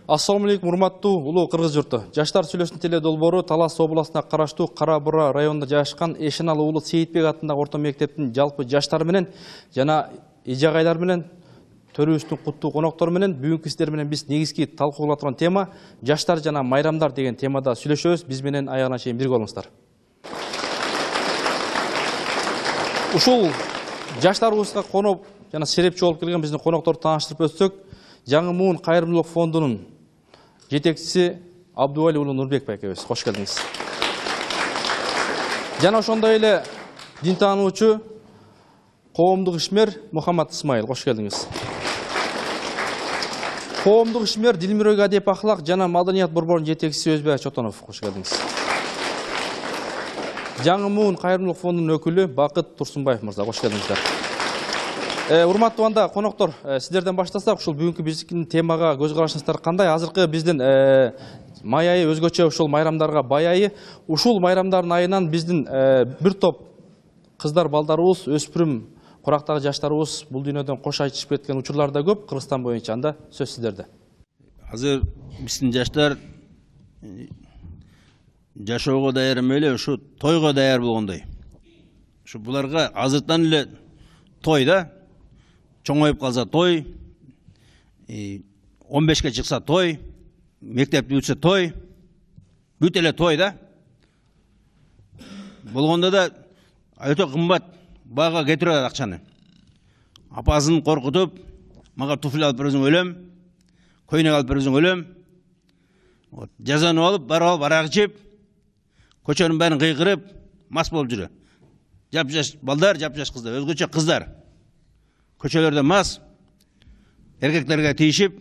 Ассаламу алейкум, урматтуу улуу кыргыз журту. Жаштар сүйлөсүн теле долбоору Талас областына караштуу Кара Бура районунда жайгашкан Эшеналы уулу Сейитбек атындагы орто мектептин жалпы жаштары менен жана эжагайлар менен төрүбүздүн куттуу коноктору менен бүгүнкү сиздер менен биз негизги талкуулап турган тема жаштар жана майрамдар деген темада сүйлөшөбүз. Биз менен аягына чейин бирге болуңуздар. Ушул жаштарыбызга коноп жана серепчи болуп келген биздин конокторду тааныштырып өтсөк, Жаңы Муун кайрымдуулук фондунун жетекчиси Абдубали уулу Нурбек байкебиз. Кош келдиңиз. Жана ошондой эле дин таануучу коомдук ишмер Мухаммад Исмаил. Кош келдиңиз. Коомдук ишмер Дилмирөй Адеп Ахлак жана Маданият борборунун жетекчиси Өзбек Чотонов. Кош келдиңиз. Жаңы Муун кайрымдуулук фондунун өкүлү Бакыт Турсунбаев мырза. Кош келдиңиздер. Урматтуу анда коноктор, сиздерден баштасак, ушул бүгүнкү биздин темага көз карашыңыздар кандай? Азыркы биздин май айы өзгөчө ушул майрамдарга бай айы. Ушул майрамдардын айынан биздин бир топ кыздар балдарыбыз, өспүрүм курактагы жаштарыбыз бул дүйнөдөн кош айтышып кеткен учурлар да көп Кыргызстан боюнча. Анда сөз сиздерде. Азыр биздин жаштар жашоого даяр эмеле, ушу тойго даяр болгондой. Ушу буларга азыртан эле той да. Чоңоюп калса той, 15-ке чыкса той, мектеп бүтсө той, бүт эле той да. Болгондо да өтө кымбат бага кетирип атат акчаны. Апасын коркутуп, мага туфли алып берсең өлөм, көйнөк алып берсең өлөм. Жазанып алып, барып арак ичип, көчөнүн баарын кыйкырып, мас болуп жүрө. Жап-жаш балдар, жап-жаш кыздар, өзгөчө кыздар. Көчөлөрдө мас, эркектерге тийишип,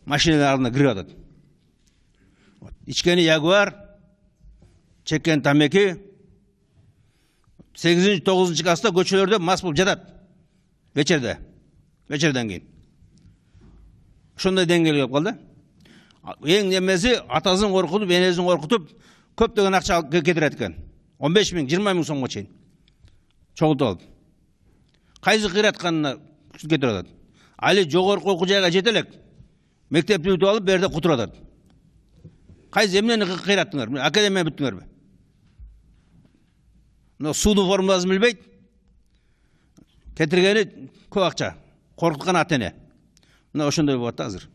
машиналарына кирип атат. Ичкени Ягуар, чеккен тамеки, 8-9 класста көчөлөрдө мас болуп жатат. Вечерден кийин. Ошондой деңгээлге келип калды. Эң немеси атасын коркутуп, энесин коркутуп, көптөгөн акча кетирет экен. 15 000, 20 000 сомго чейин. Чогултуп алып. Кайсы кыйратканына кетирип атат. Али жогорку окуу жайга жете элек. Мектепти бүтүп алып, берде кутуруп атат. Кайсы эмнени кыйраттыңар? Академия бүттүңөрбү? Мына суунун формуласын билбейт. Кетиргени көп акча. Коркуткан ата-эне. Мына ошондой болот да азыр.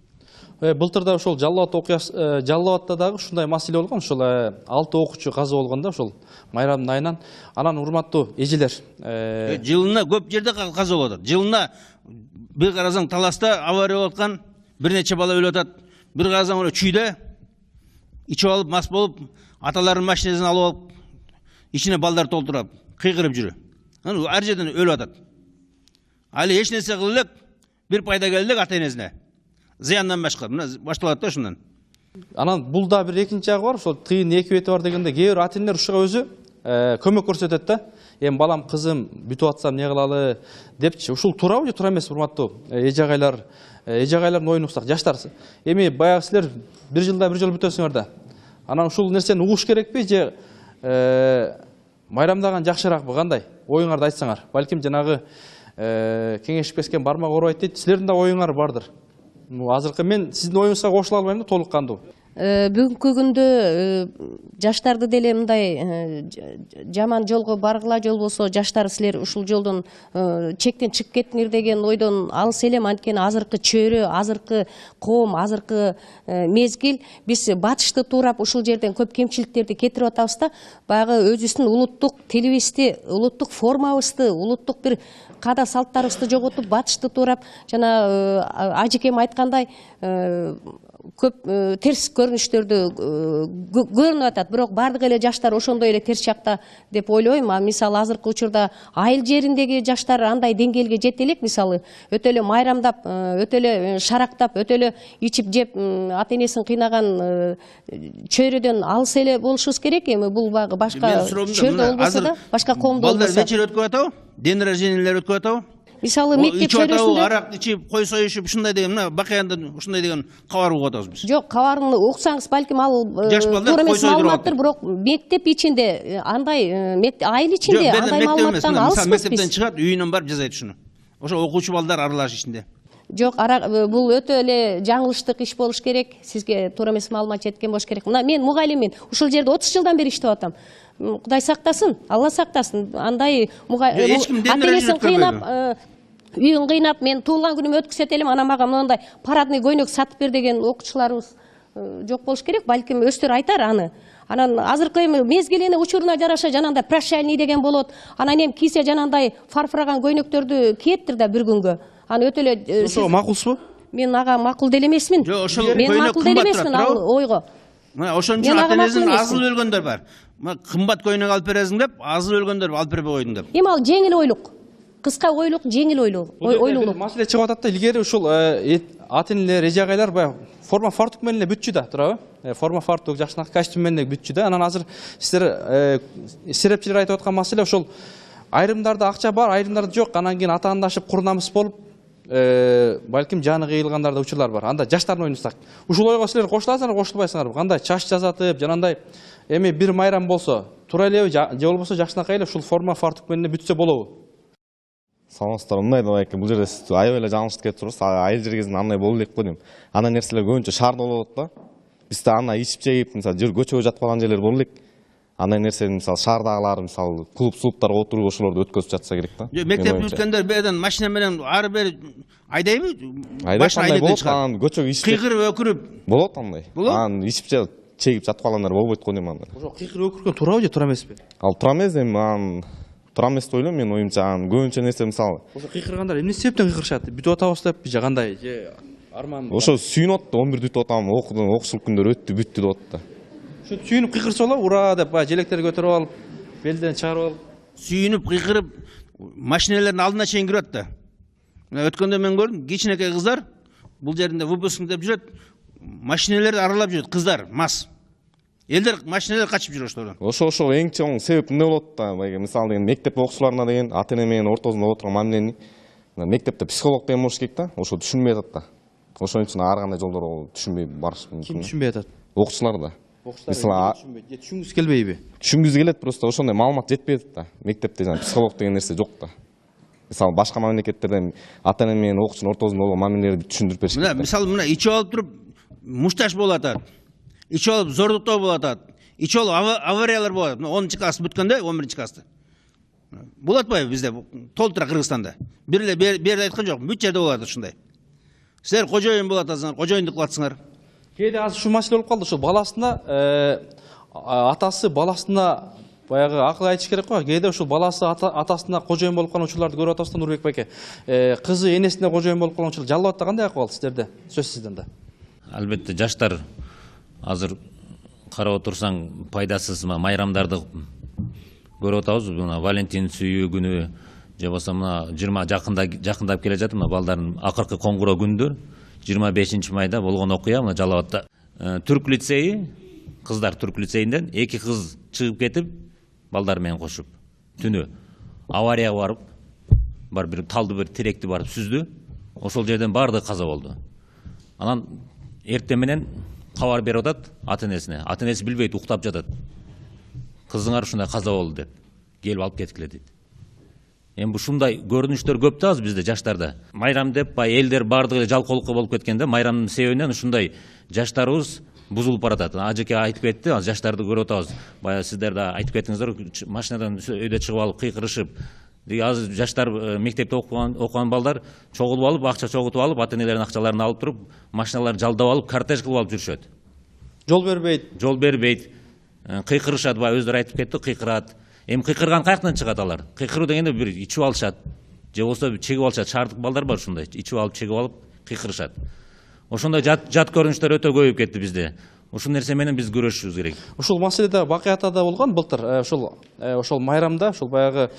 Былтырда ошол Жалал-Абадта дагы ушундай маселе болгон. Ошол 6 окуучу каза болгондо ошол майрамдын айынан. Анан урматтуу эжелер, жылына көп жерде каза болуп атат. Жылына бир карасаң Таласта авария болуп аткан, бир нече бала өлүп атат. Бир карасаң өлө чүйдө ичип алып, мас болуп, аталарынын машинасын алып алып, ичине балдар толтуруп, кыйкырып жүрө. Анан ар жерден өлүп атат. Али эч нерсе кыла элек, бир пайда келе элек ата-энесине. Зыяндан башка. Мына башталат да ошондон. Анан бул да бир экинчи жагы бар, ошол тыйын эки бети бар дегенде, кээ бир ата-энелер ушуга өзү көмөк көрсөтөт да. Эми балам, кызым бүтүп атсам эмне кылалы депчи. Ушул туурабы же туура эмеспи, урматтуу эжагайлардын оюн уксак, жаштар. Эми баягы силер бир жылда бир жолу бүтөсүңөр да. Анан ушул нерсени угуш керекпи же майрамдаган жакшыраакпы, кандай? Оюңарды айтсаңар. Балким жанагы кеңешип кескен бармак оорубайт дейт. Силердин да оюңар бардыр. Азыркы мен сиздин оюңузга кошула албайм да, толук кандуу. Бүгүнкү күндө жаштарды деле мындай жаман жолго баргыла жол болсо, жаштар силер ушул жолдон чектен чыгып кеттиңер деген ойдон алыс элем. Анткени азыркы чөйрө, азыркы коом, азыркы мезгил биз батышты туурап ушул жерден көп кемчиликтерди кетирип атабыз да. Баягы өзүбүздүн улуттук тилибизди, улуттук формабызды, улуттук бир каада салттарыбызды жоготуп, батышты туурап, жана ажекем айткандай көп терс көрүнүштөрдү көрүнүп атат. Бирок бардык эле жаштар ошондой эле терс жакта деп ойлойм. Мисалы азыркы учурда айыл жериндеги жаштар андай деңгээлге жете элек. Мисалы өтө эле майрамдап, өтө эле шарактап, өтө эле ичип жеп, ата-энесин кыйнаган чөйрөдөн алыс эле болушубуз керек. Эми бул башка чөйрөдө болбосо да, башка коомдо болбосо. Балдар вечер өткүп атабы? Ден рождениелер өткүп атабы? Мисалы мектеп чөйрөсүндө арак ичип, кой союшуп, ушундай деген, мына бакаянда ушундай деген кабар угуп атабыз биз. Жок, кабарын уксаңыз, балким ал туура эмес маалыматтыр, бирок мектеп ичинде андай, айыл ичинде андай маалыматтан алыспыз биз. Мектептен чыгат, үйүнөн барып жасайт ушуну. Ошо окуучу балдар аралаш ичинде. Жок, бул өтө эле жаңылыштык иш болуш керек. Сизге туура эмес маалымат жеткен болуш керек. Мына мен мугалиммин. Ушул жерде 30 жылдан бери иштеп атам. Кудай сактасын, Алла сактасын. Андай ата-энесин кыйнап, үйүн кыйнап, мен туулган күнүмө өткүзөт элем, анан мага мондай парадный көйнөк сатып бер деген окуучуларыбыз жок болуш керек. Балким өздөрү айтар аны. Анан азыркы мезгилине учуруна жараша жанагындай прощальный деген болот. Анан эми кийсе жанагындай фарфыраган көйнөктөрдү кийеттир да бир күнгө. Аны өтө эле ошого макулсузбу? Мен ага макул деле эмесмин. Жок, ошол мен макул деле эмесмин ал ойго. Ошон үчүн ата-энесин азыл өлгөндөр бар. Кымбат көйнөк алып бересиң деп, азыл өлгөндөр алып бербей койдуң деп. Эми ал жеңил ойлук. Кыска ойлук, жеңил ойлуулук. Маселе чыгып атат да, илгери ушул ата-энелер, эже-агайлар баягы форма фартук менен эле бүтчү да, туурабы? Форма фартук, жакшынакай костюм менен эле бүтчү да. Анан азыр силер серепчилер айтып аткан маселе ошол айрымдарда акча бар, айрымдарда жок. Анан кийин атаандашып, кур намыс болуп, балким жаны кыйылгандар да учурлар бар. Анда жаштардын ойнусак. Ушул ойго силер кошуласыңарбы, кошулбайсыңарбы? Кандай чач жасатып, жанагындай эми бир майрам болсо, туура элеби же болбосо жакшынакай эле ушул форма фартук менен бүтсө болобу? Саламатсыздар, мындай байке, бул жерде сиз аябай эле жаңылышып кетип турсуз. Айыл жер кезинде андай боло элек го дейм. Андай нерселер көбүнчө шаарда болот да. Бизде ана ичип жегип, мисалы, көчөгө жатып калган жерлер боло элек. Андай нерсени мисалы шаардагылар мисалы клубтарга отуруп ошолорду өткөзүп жатса керек да. Мектеп бүткөндөр берден машина менен ары бери айдайбы? Башына айдайт анан көчөгө ичип кыйкырып өкүрүп болот андай. Анан ичип чегип жатып калгандар болбойт го дейм анда. Ошо кыйкырып өкүргөн туурабы же туура эмеспи? Ал туура эмес, эми анан туура эмес деп ойлойм мен оюмча. Анан көбүнчө нерсе мисалы ошо кыйкыргандар эмне себептен кыйкырышат? Бүтүп атабыз деп же кандай? Же арман ошо сүйүнүп атты, 11 бүтүп атам, окуушулук күндөр өттү, бүттү деп атты. Ошо сүйүнүп кыйкырса болобу? Ура деп баягы желектерди көтөрүп алып, белден чыгарып алып. Сүйүнүп кыйкырып машиналардын алдына чейин кирип атты. Мына өткөндө мен көрдүм, кичинекей кыздар бул жеринде выпуск деп жүрөт, машиналарды аралап жүрөт, кыздар, мас. Элдер машиналар качып жүрөт ошолордон. Ошо эң чоң себеп эмне болот да? Мисалы деген мектеп окуучуларына деген ата-эне менен ортосунда отурган мамилени мектепте психолог деген болуш керек да. Ошо түшүнбөй атат да. Ошон үчүн ар кандай жолдор түшүнбөй барыш мүмкүн. Ким түшүнбөй атат? Окуучулар да. Мисалы түшүнгүсү келбейби? Түшүнгүсү келет, просто ошондой маалымат жетпей атат да. Мектепте жана психолог деген нерсе жок да. Мисалы башка мамлекеттерде ата-эне менен окуучунун ортосунда болгон мамилелерди түшүндүрүп бериш керек. Мисалы мына ичип алып туруп мушташ болуп атат. Ичип алып зордуктоо болуп атат. Ичип алып авариялар болуп атат. 10-чы класс бүткөндө 11-чи класста. Болот атпайбы бизде? Толтура Кыргызстанда. Бир эле берде айткан жок, бүт жерде болот ушундай. Силер кожоюн болуп атасыңар, кожоюндук кылатсыңар. Кээде азыр ушул маселе болуп калды, ошо баласына атасы баласына баягы акыл айтыш керек го. Кээде ушул баласы атасына кожоюн болуп калган учурларды көрүп атабыз да, Нурбек байке. Кызы энесине кожоюн болуп калган учур Жалал Абадта кандай акыбал сиздерде? Сөз сизден да. Албетте жаштар азыр карап отурсаң пайдасыз майрамдарды көрүп атабыз. Мына Валентин сүйүү күнү же болсо мына 20 жакындап келе жатат. Мына балдардын акыркы коңгуроо күндү 25 майда болгон окуя мына Жалал Абадта. Түрк лицейи, кыздар түрк лицейинден 2 кыз чыгып кетип, балдар менен кошуп түнү аварияга барып бир талды бир теректи барып сүздү. Ошол жерден баардыгы каза болду. Анан эртең менен кабар берип атат ата-энесине. Ата-энеси билбейт, уктап жатат. Кызыңар ушундай каза болду деп. Келип алып кеткиле дейт. Эми ушундай көрүнүштөр көп да бизде жаштарда. Майрам деп элдер баардыгы жалкоолукка болуп кеткенде, майрамдын себебинен ушундай жаштарыбыз бузулуп баратат. Ажеке айтып кетти, жаштарды көрүп атабыз. Баягы сиздер да айтып кеттиңиздер, машинадан өйдө чыгып алып кыйкырышып. Азыр жаштар мектепте окуган балдар чогулуп алып, акча чогултуп алып, ата-энелердин акчаларын алып туруп, машиналарды жалдап алып, кортеж кылып алып жүрүшөт. Жол бербейт. Кыйкырышат, өздөрү айтып кетти, кыйкырат. Эми кыйкырган каяктан чыгат алар? Кыйкыруу дегенде бир ичип алышат. Же болсо чегип алышат. Шаардык балдар бар ушундай. Ичип алып, чегип алып кыйкырышат. Ошондой жат көрүнүштөр өтө көбөйүп кетти бизде. Ушул нерсе менен биз күрөшүшүбүз керек. Ушул маселеде Бакый атада болгон былтыр. Ошол майрамда ушул баягы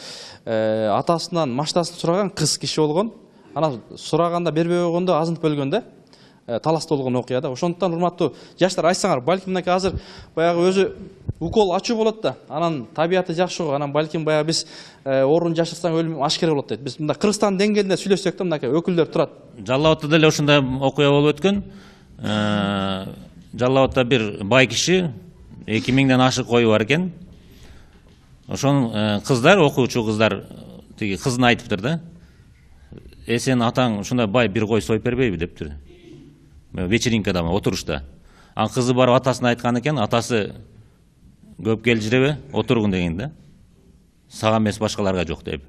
атасынан маштасын сураган кыз киши болгон. Анан сураганда бербей койгондо азынтып өлгөн да. Таласта болгон окуя да. Ошондуктан урматтуу жаштар, айтсаңар, балким мынакей азыр баягы өзү укол ачуу болот да. Анан табияты жакшы го. Анан балким баягы биз орун жашырсаң өлүм ашкер болот дейт. Биз мында Кыргызстан деңгээлинде сүйлөшсөк да, мынакей өкүлдөр турат. Жалал Абадта деле ушундай окуя болуп өткөн. Жалал Абадта бир бай киши 2000ден ашык кою бар экен. Ошон кыздар, окуучу кыздар тиги кызына айтыптыр да. сен атаң ушундай бай бир кой союп бербейби дептир. Вечеринкада отурушта. Анын кызы барып атасына айткан экен, атасы көп келжиребе, отургун деген да. Сага эмес башкаларга жок деп.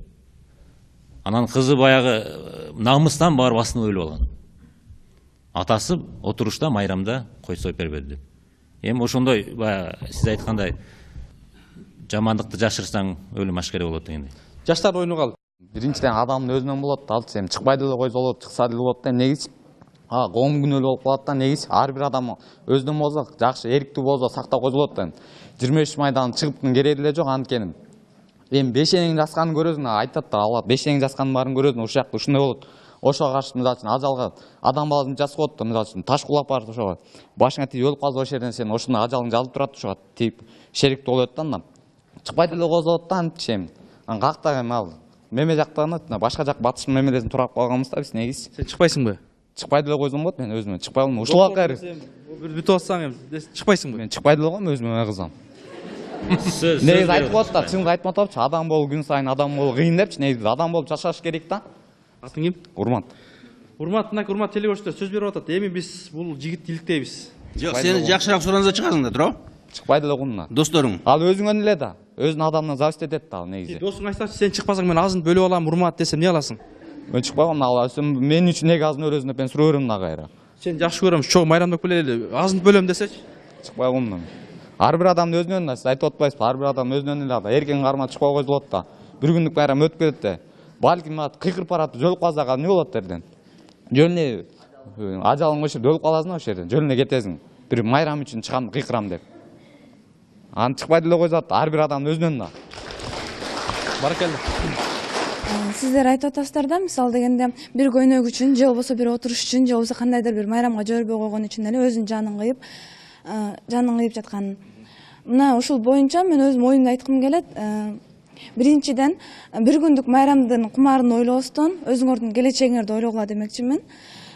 Анан кызы баягы намыстан барып астын өлүп алган. Атасы отурушта майрамда кой союп бербеди деп. Эми ошондой баягы сиз айткандай жамандыкты жашырсаң өлүм ашкере болот дегендей. Жаштар ойнуга ал. Биринчиден адамдын өзүнөн болот, ал эми чыкпайды эле койсо болот, чыкса деле болот да, негиз коом күнөөлүү болуп калат да, негиз ар бир адам өзүнөн болсо, жакшы эриктүү болсо сактап койсо болот да. 23 майдан чыгыптын кереги деле жок анткени. Эми бешенең жасканын көрөсүң, айтат да, алат бешенең жасканын баарын көрөсүң, ушул жакта ушундай болот. Ошого каршы мисалы үчүн ажалга адам баласын жас коет да, мисалы үчүн таш кулап барып ошого башыңа тийип өлүп калса ошол жерден сен ошондой ажалың жалып турат, ошого тийип шериктүү болот да, андан. Чыкпайды эле койсо болот да, антчи эми. Анан кактагы эми ал меме жактан башка жак батыштын мемелерин турап калганбыз да биз негиз. Сен чыкпайсыңбы? Чыкпайды эле койсом болот, мен өзүмө чыкпай алмайм. Ушул кайры. Бир бүтүп атсаң эми чыкпайсыңбы? Мен чыкпайды эле койм, өзүмө кызам. Сөз Негиз айтып коет да, чын айтып атапчы, адам болуу күн сайын адам болуу кыйын депчи, негизи адам болуп жашаш керек да. Атың ким? Урмат. Урматтуу телегөрүүчүлөр сөз берип атат. Эми биз бул жигитти иликтейбиз. Жок, сени жакшыраак суранса чыгасың да, туурабы? Чыкпайды эле кунна. Досторуң. Ал өзүңөн эле да. Өзүнүн адамынан зависть этет да ал негизи. Досуң айтсачы, сен чыкпасаң мен азын бөлүп алам, Урмат десем, эмне аласың? Мен чыкпагам, ал мен үчүн неге азын өрөсүң деп мен суроо берем да кайра. Сен жакшы көрөм, чогуу майрамдап келели, азын бөлөм десечи. Чыкпагам мен. Ар бир адамдын өзүнөн да, сиз айтып атпайсызбы? Ар бир адам өзүнөн эле да. Эркең карма чыкпай койсо болот да. Бир күндүк майрам өтүп кетет да. Балким кыйкырып барат, жөлүп калса эмне болот дерден? Жөнүнө ажалың ошо жерде өлүп каласың ошол жерден. Жөнүнө кетесиң. Бир майрам үчүн чыгам, кыйкырам деп. Аны чыкпайды эле койсот, ар бир адамдын өзүнөн да. Баракелде. Сиздер айтып атасыздар да, мисалы дегенде бир көйнөк үчүн же болбосо бир отуруш үчүн же болбосо кандайдыр бир майрамга жибербей койгон үчүн эле өзүнүн жанын кыйып жатканын. Мына ушул боюнча мен өзүм оюмду айткым келет. Биринчиден бир күндүк майрамдын кумарын ойлобостон өзүңөрдүн келечегиңерди ойлогула демекчимин.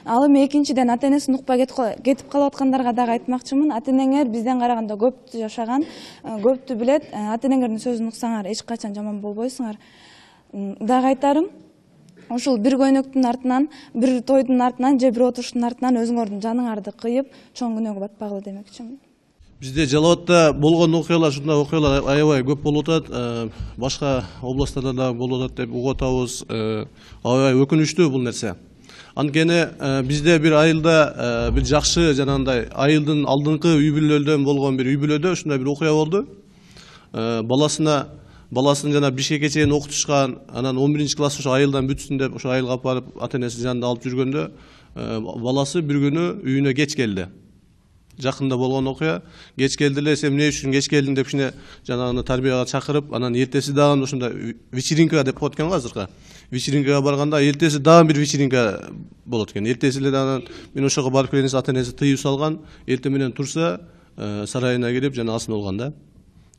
Ал эми экинчиден ата энесин укпай кетип калып аткандарга дагы айтмакчымын. Ата энеңер бизден караганда көптү жашаган, көптү билет. Ата энеңердин сөзүн уксаңар эч качан жаман болбойсуңар. Дагы айтарым, ушул бир көйнөктүн артынан, бир тойдун артынан же бир отуруштун артынан өзүңөрдүн жаныңарды кыйып, чоң күнөөгө батпагыла демекчимин. Бизде Жалал Абадта болгон окуялар, ушундай окуялар аябай көп болуп атат. Башка областтарда да болуп атат деп угуп атабыз. Аябай өкүнүчтүү бул нерсе. Анткени бизде бир айылда бир жакшы жанагындай айылдын алдыңкы үй бүлөлөрдөн болгон бир үй бүлөдө ушундай бир окуя болду. Баласын жана бишкекке чейин окутушкан, анан 11-класс ошо айылдан бүтсүн деп ошо айылга алып барып ата энеси жанында алып жүргөндө баласы бир күнү үйүнө кеч келди. Жакында болгон окуя, кеч келди эле, сен эмне үчүн кеч келдиң деп кичине жанагы тарбияга чакырып, анан эртеси дагы ушундай вечеринка деп коет экен го азыркы. Вечеринкага барганда эртеси дагы бир вечеринка болот экен. Эртеси эле дагы мен ошого барып келгенде ата энеси тыюу салган, эртең менен турса сарайына кирип жана асын болгон да.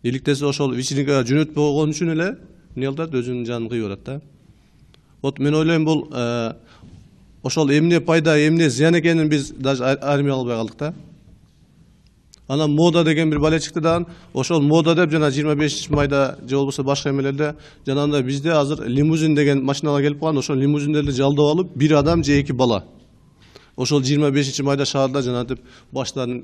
Иликтесе ошол вечеринкага жөнөтпөй койгон үчүн эле эмне кылат, өзүнүн жанын кыйып атат да. Вот мен ойлойм бул ошол эмне пайда, эмне зыян экенин биз даже айырмай албай калдык да. Анан мода деген бир бале чыкты дагы. Ошол мода деп жана 25 майда же болбосо башка эмелерде жанагындай бизде азыр лимузин деген машиналар келип калган. Ошол лимузиндерди жалдап алып, бир адам же эки бала. Ошол 25 майда шаарда жанагынтип баштарын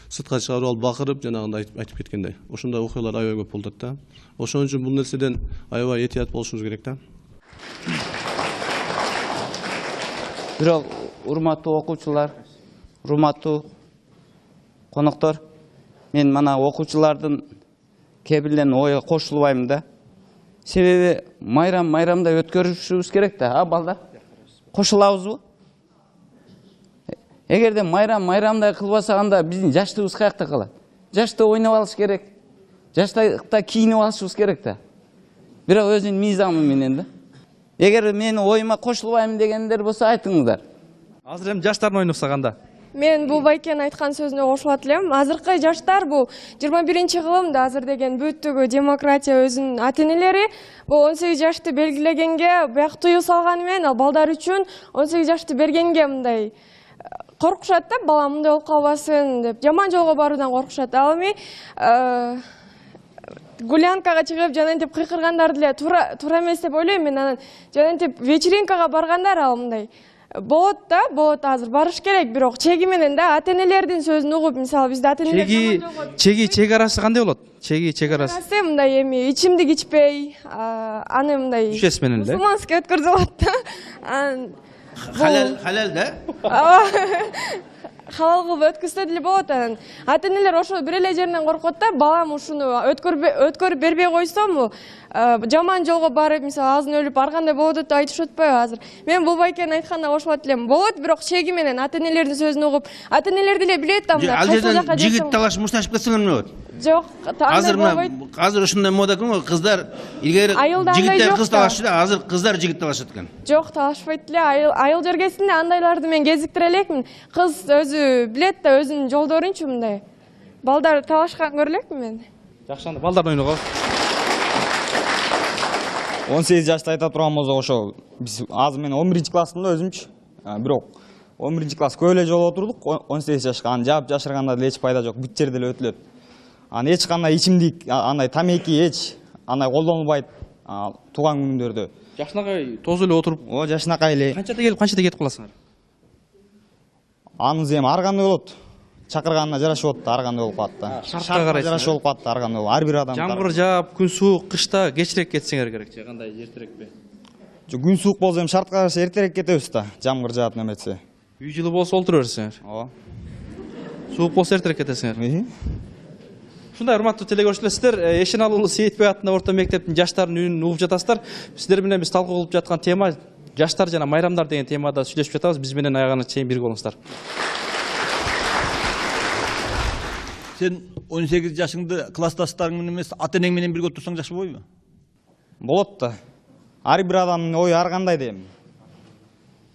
сыртка чыгарып алып бакырып жанагындай айтып кеткендей. Ошондой окуялар аябай көп болуп атат да. Ошон үчүн бул нерседен аябай этият болушубуз керек да. Бирок урматтуу окуучулар, урматтуу коноктор, мен мана окуучулардын кээ бирлеринин оюга кошулбайм да. Себеби майрамда өткөрүшүбүз керек да, балдар. Кошулабызбы? Эгерде майрамдай кылбасак анда биздин жаштыгыбыз каякта калат? Жашта ойноп алыш керек. Жаштыкта кийинип алышыбыз керек да. Бирок өзүнүн мыйзамы менен да. Эгер менин оюма кошулбайм дегендер болсо айтыңыздар. Азыр эми жаштардын оюну уксак анда. Мен бул байкенин айткан сөзүнө кошулат элем. Азыркы жаштар бул 21-кылымда азыр деген бүттүгү демократия өзүнүн ата энелери бул 18 жашты белгилегенге бияк тыюу салганы менен ал балдар үчүн 18 жашты бергенге мындай коркушат да, бала мындай болуп калбасын деп, жаман жолго баруудан коркушат. Ал эми гулянкага чыгып жанентип кыйкыргандар деле туура эмес деп ойлойм мен. Анан жанентип вечеринкага баргандар ал мындай болот да, болот азыр барыш керек, бирок чеги менен да ата-энелердин сөзүн угуп, мисалы бизде ата-энелер чеги арасы кандай болот? Чеги арасы мындай эми ичимдик ичпей, аны мындай мүчөсү менен эле мусулманский өткөрүп алат да. Халал да? Халал кылып өткөзсө деле болот. Анан ата-энелер ошол бир эле жеринен коркот да, балам ушуну өткөрүп бербей койсом, жаман жолго барып, мисалы азын өлүп аргандай болот деп айтышып атпайбы азыр. Мен бул байкенин айтканына кошулат элем. Болот, бирок чеги менен ата-энелердин сөзүн угуп, ата-энелер деле билет да мындай. Ал жерден жигит талаш мушташып кетсеңер эмне болот? Жок, азыр ушундай мода экен го, кыздар илгери жигиттер кыз талашчу да, азыр кыздар жигит талашат экен. Жок, талашпайт эле. Айыл жергесинде андайларды мен кезиктире элекмин. Кыз өзү билет да өзүнүн жолдорунчу мындай. Балдар талашкан көрө элекмин мен. Жакшы, анда балдар ойногон. 18 жашта айта турган болсок, ошол биз азыр мен 11 класстымда өзүмчү. Бирок 11 класс көп эле жолу отурдук, 18 жашка. Аны жаап жашырганда деле эч пайда жок, бүт жерде эле өтүлөт. Аны эч кандай ичимдик, андай тамеки эч андай колдонулбайт тууган күндөрдө. Жашынакай тозу эле отуруп. Жашынакай эле. Канчада келип, канчада кетип каласыңар? Анысы эми ар кандай болот. Чакырганына жарашып болот, ар кандай болуп калат да. Шартка карайсың. Жарашып болуп калат, ар кандай болуп. Ар бир адам. Жамгыр жаап, күн суук, кышта кечирээк кетсеңер керек же, кандай эртерекпи? Жок, күн суук болсо эми шартка караша эртерээк кетебиз да. Жамгыр жаап неметсе. Үй жылы болсо олтура берсеңер. Ооба. Суук болсо эртерээк кетесиңер. Ушундай урматтуу телекөрүүчүлөр, сиздер Эшеналы уулу Сейитбек атындагы орто мектептин жаштардын үнүн угуп жатасыздар. Сиздер менен биз талкуу кылып жаткан тема жаштар жана майрамдар деген темада сүйлөшүп жатабыз. Биз менен аягына чейин бирге болуңуздар. Сен 18 жашыңды классташтарың менен эмес, ата-энең менен бирге отурсаң жакшы болбойбу? Болот да. Ар бир адамдын ою ар кандай дейм.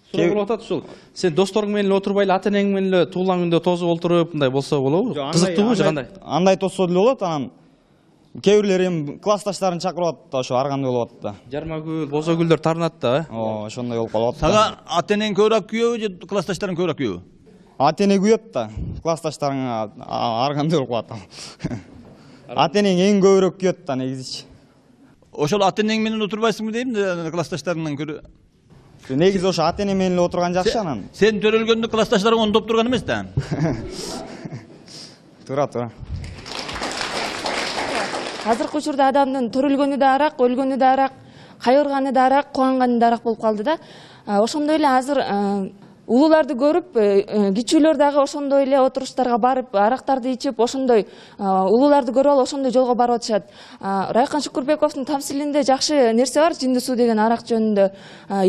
Суроо болуп атат ушул. Сен досторуң менен эле отурбай эле ата-энең менен эле туулган күндө тозуп олтуруп, мындай болсо болобу? Кызыктуубу же кандай? Андай тосо деле болот, анан кээ бирлер эми классташтарын чакырып атат да, ошо ар кандай болуп атат да. Жарма гүл, бозо гүлдөр тарынат да, Ооба, ошондой болуп калып атат. Сага ата-энең көбүрөөк күйөбү же классташтарың көбүрөөк күйөбү? Ата-эне күйөт да, классташтарың ар кандай болуп калат. Ата-энең эң көбүрөөк күйөт да негизичи. Ошол ата-энең менен отурбайсыңбы дейм да, классташтарыңдан көрө. Негизи ошо ата-эне менен эле отурган жакшы анан. Сен төрөлгөндө классташтарың оңдоп турган эмес да? Туура. Азыркы учурда адамдын төрөлгөнү да арак, өлгөнү да арак, кайгырганы да арак, кубанганы да арак болуп калды да. Ошондой эле азыр улууларды көрүп, кичүүлөр дагы ошондой эле отуруштарга барып, арактарды ичип, ошондой улууларды көрүп алып, ошондой жолго барып атышат. Райкан Шукурбековдун тамсилинде жакшы нерсе бар, Жинди суу деген арак жөнүндө.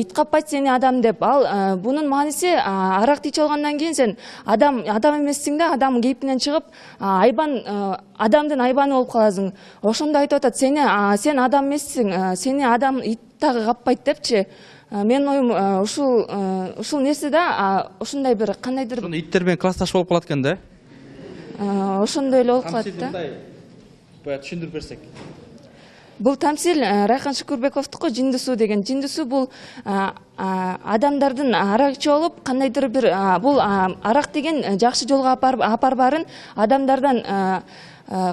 Ит каппайт сени адам деп. Ал бунун мааниси аракты ичип алгандан кийин сен адам эмессиң да, адам кейпинен чыгып, адамдын айбаны болуп каласың. Ошондо айтып атат, сен адам эмессиң, сени адам ит дагы каппайт депчи. Мен оюм ушул нерсе да, ушундай бир кандайдыр иттер менен классташ болуп калат экен да. Ошондой эле болуп калат да. Бая түшүндүрүп берсек. Бул тамсил Райкан Шукурбековдуку, Жинди суу деген. Жинди суу бул адамдардын арак ичип алып, кандайдыр бир бул арак деген жакшы жолго апарбарын адамдардан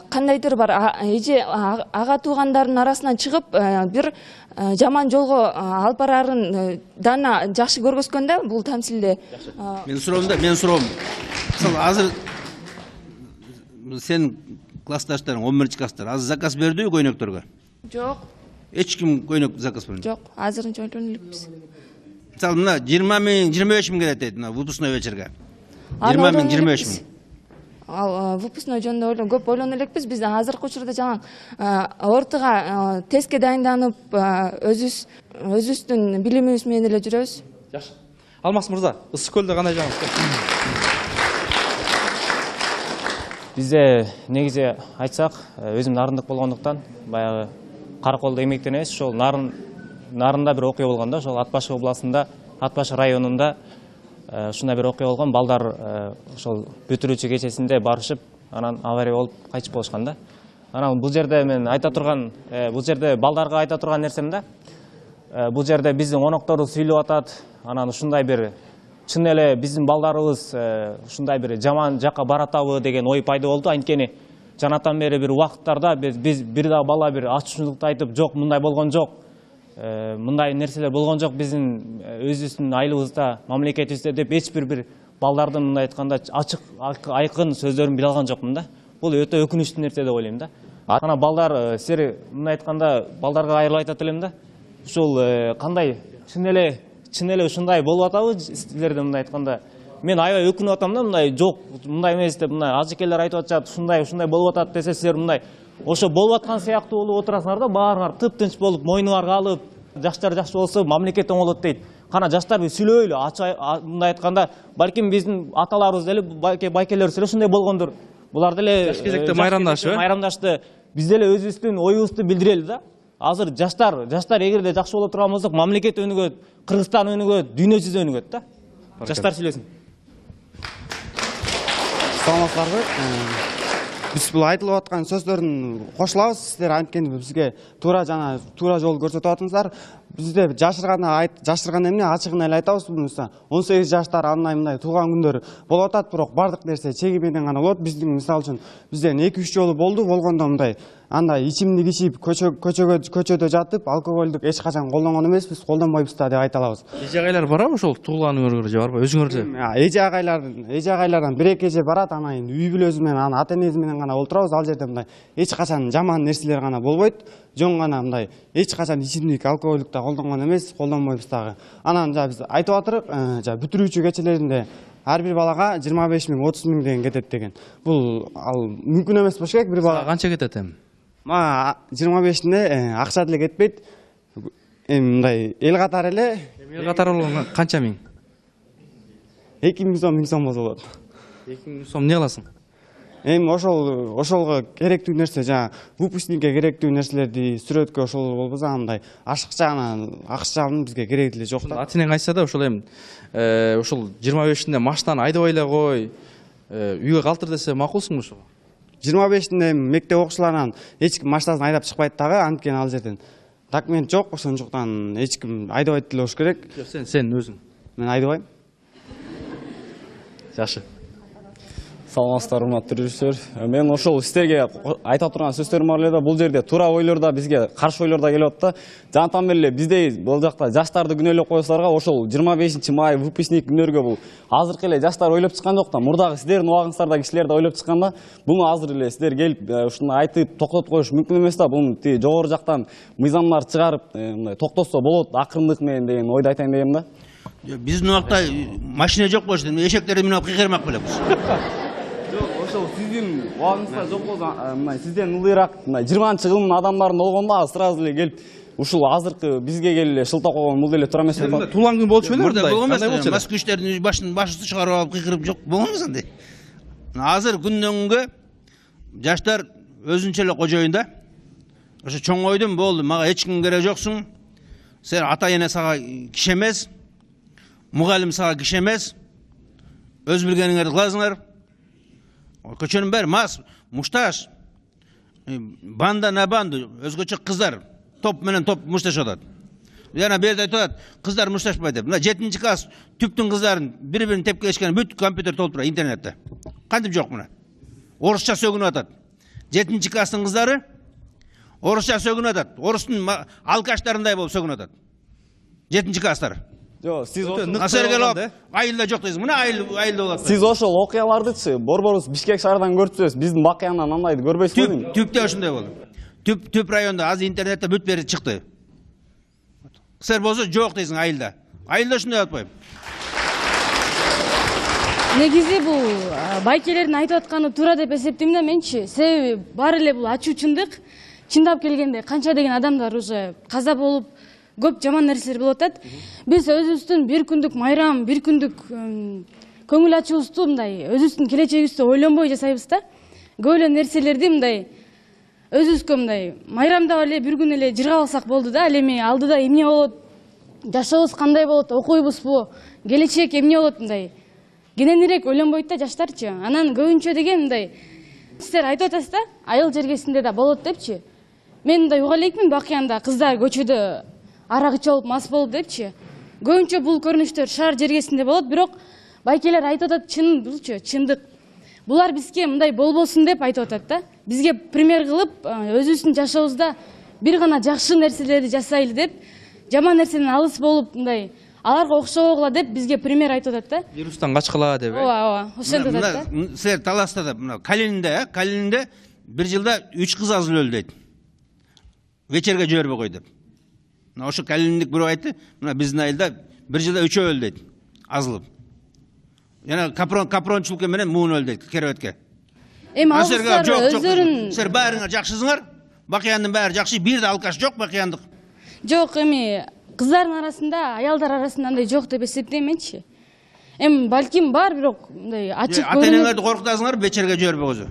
кандайдыр бар эже ага туугандардын арасынан чыгып бир жаман жолго алып барарын дана жакшы көргөзгөн да бул тамсилде. Мен суроом. Мисалы азыр сен классташтарың 11 класстар азыр заказ бердиби көйнөктөргө? Жок. Эч ким көйнөк заказ бербейт? Жок, азырынча ойлоно элекпиз. Мисалы мына 20 миң, 25 миң кетет дейт мына выпускной вечерге. 20 миң, 25 миң. Ал выпускной жөнүндө көп ойлоно элекпиз. Биз азыркы учурда жаңы ортого тестке дайынданып, өзүбүздүн билимибиз менен эле жүрөбүз. Жакшы. Алмас мырза, Ысык көлдө кандай жагыңыз? Бизде негизи айтсак, өзүм нарындык болгондуктан баягы Караколдо эмектенебиз. Ошол нарында бир окуя болгон да, ошол Ат-Баш областында, Ат-Баш районунда ушундай бир окуя болгон. Балдар ошол бүтүрүүчү кечесинде барышып, анан авария болуп кайтып болушкан да. Анан бул жерде мен айта турган, бул жерде балдарга айта турган нерсем да. Бул жерде биздин конокторубуз сүйлөп атат. Анан ушундай бир чын эле биздин балдарыбыз ушундай бир жаман жакка баратабы деген ой пайда болду. Анткени жанатан бери бир убакыттарда биз бир да бала бир ачууччулукту айтып, жок мындай болгон жок, мындай нерселер болгон жок биздин өзүбүздүн айылыбызда, мамлекетибизде деп эч бир балдардын мындай айтканда ачык айкын сөздөрүн биле алган жокмун да. Бул өтө өкүнүчтүү нерсе деп ойлойм да. Ана балдар силер мындай айтканда балдарга айрылып айтат элем да. Ушул кандай чын эле ушундай болуп атабы силерде мындай айтканда? Мен аябай өкүнүп атам да, мындай жок, мындай эмес деп, мындай ажекелер айтып атышат, ушундай болуп атат десе, силер мындай ошо болуп аткан сыяктуу болуп отурасыңар да, баарыңар тып-тынч болуп, мойнуңарга алып, жаштар жакшы болсо мамлекет оңолот дейт. Кана жаштар бир сүйлөйлү, мындай айтканда, балким биздин аталарыбыз деле, байкелерибиз деле ушундай болгондур. Булар деле жаш кезекте майрамдашты. Биз деле өзүбүздүн оюбузду билдирели да. Азыр жаштар эгерде жакшы боло турган болсок, мамлекет өнүгөт, Кыргызстан өнүгөт, дүйнө жүзү өнүгөт да. Жаштар сүйлөсүн. Саламатсыздарбы? Биз бул айтылып аткан сөздөрдүн кошулабыз. Сиздер анткени бизге туура жол көрсөтүп атыңыздар. Бизде жашырган эмне ачыгын эле айтабыз. 18 жаштар мындай тууган күндөр болуп атат, бирок бардык нерсе чеги менен гана болот. Биздин мисалы үчүн бизден 2-3 жолу болгондо мындай андай ичимдик ичип көчөдө жатып, алкоголдук эч качан колдонгон эмеспиз, колдонбойбуз да деп айта алабыз. Эже агайлар барабы ошол туулган күнүңөргө же барбы? Өзүңөрдө? Эже агайлардан бир-эки эже барат, анан үй бүлөсү менен, ата энеси менен гана олтурабыз. Ал жерде мындай эч качан жаман нерселер гана болбойт. Жөн гана мындай эч качан ичимдик, алкоголдук колдонгон эмес, колдонбойбуз дагы. Анан биз айтып атырык, бүтүрүүчү кечелеринде ар бир балага 25 миң, 30 миң деген кетет деген. Бул мүмкүн эмес болуш керек. Бир бала канча кетет эми? 25-не акча деле кетпейт. Мындай эл катары эле. Эл катары болгон канча миң? 2 миң сом болсо болот. 2 миң сом эмне кыласың? Эми ошолго керектүү нерсе, выпускникке керектүү нерселерди сүрөткө ошол болбосо андай ашыкча акчанын бизге кереги деле жок да. Атинең айтса да ошол эми ошол 25-inde маштан айдабай эле кой, үйгө калтыр десе макулсуңбу ошого? 25-inde мектеп окуучуларынан эч ким маштасын айдап чыкпайт дагы, анткени ал жерден документ жок, ошондуктан эч ким айдабайт деле болуш керек. Сен өзүң? Мен айдабайм. Жакшы. Саламатсыздар, урматтуу жүргүзүүчүлөр. Мен ошол сиздерге айта турган сөздөрүм бар эле да, бул жерде туура ойлор да бизге каршы ойлор да келип атат да. Жантан бери эле биздей бул жакта жаштарды күнөөлөп койсоларга, ошол 25-май выпускник күнөргө бул азыркы эле жаштар ойлоп чыккан жок да, мурдагы сиздердин убагыңыздарда кишилер да ойлоп чыккан да. Буну азыр эле сиздер келип ушуну айтып токтотуп коюш мүмкүн эмес да. Буну жогору жактан мыйзамдар чыгарып, мындай токтотсо болот акырындык менен деген ойду айтайын дегем да. Биздин убакта машина жок болчу, эшектерди минеп кыйкырмак белебиз. Ошол сиздин убагыңызда жок болсо, мындай сизден ылдыйраак 20-жылдын адамдарын болгондо сразу эле келип ушул азыркы бизге келип эле шылтоо койгон бул деле туура эмес деп. Туулган күн болчу эле мындай. Кандай болчу? Москвичтердин башын чыгарып алып кыйкырып жок болгонбуз андай. Азыр күндөн күнгө жаштар өзүнчө эле кожоюн да. Ошо чоң ойдум, болду, мага эч ким керек жоксуң. Сен ата-эне сага киши эмес, мугалим сага киши эмес. Өз билгениңерди кыласыңар. Көчөнүн баары мас, мушташ, банда на банду, өзгөчө кыздар, топ менен топ мушташып атат. Жана берде айтып атат, кыздар мушташпайт деп. Мына 7-класс түптүн кыздарын бири-бирин тепкилешкен бүт компьютер толуп турат интернетте. Кантип жок мына. Орусча сөгүнүп атат. 7-класстын кыздары орусча сөгүнүп атат. Орустун алкаштарындай болуп сөгүнүп атат. 7-класстар. Жок, сиз айылда жок дейсиң. Мына айылда болот. Сиз ошол окуялардычы борборубуз Бишкек шаарынан көрүпсүз, биздин Бакыяндан андайды көрбөйсүзбү? Түптө ошондой болду. Түп районда азыр интернетте бүт бери чыкты. Сер болсо жок дейсиң айылда. Айылда ошондой атпайбы? Негизи бул байкелердин айтып атканы туура деп эсептейм да менчи. Себеби баары эле бул ачуу чындык. Чындап келгенде канча деген адамдар уже каза болуп, көп жаман нерселер болуп атат. Биз өзүбүздүн бир күндүк майрам, бир күндүк көңүл ачуубузду мындай өзүбүздүн келечегибизди ойлонбой жасайбыз да. Көп эле нерселерди мындай өзүбүзгө мындай майрамдап эле бир күн эле жыргап алсак болду да. Ал эми алдыда эмне болот? Жашообуз кандай болот? Окуйбузбу? Келечек эмне болот мындай? Кененирээк ойлонбойт да жаштарчы. Анан көбүнчө деген мындай сиздер айтып атасыз да, айыл жергесинде да болот депчи. Мен мындай уга элекмин, Бакыянда кыздар көчөдө арак ичип алып мас болуп депчи. Көбүнчө бул көрүнүштөр шаар жергесинде болот, бирок байкелер айтып атат, чын булчу, чындык. булар бизге мындай болбосун деп айтып атат да. Бизге пример кылып, өзүбүздүн жашообузда бир гана жакшы нерселерди жасайлы деп, жаман нерседен алыс болуп мындай аларга окшогула деп бизге пример айтып атат да. Вирустан качкыла деп. Ооба, ошентип атат да. Силер таласта мына Калининде bir жылда 3 кыз азыл өлдü дейт. Вечерге жібербей қой деп. Мына ошо Калининдик бирөө айтты, мына биздин айылда 1 жылда 3 өлдü дейт. Азылып. Жана капрончулукка менен муун өлдü дейт керебетке. Эми алгыстар өзүрүн силер баарыңар жакшысыңар. Бакыяндын баары жакшы, бир да алкаш жок бакыяндык. Жок, эми кыздардын арасында, аялдар арасында андай жок деп эсептейменчи. Эми балким бар, бирок мындай ачык көрүнөт. Ата-энеңерди коркутасыңар, вечерге жибербей койсо.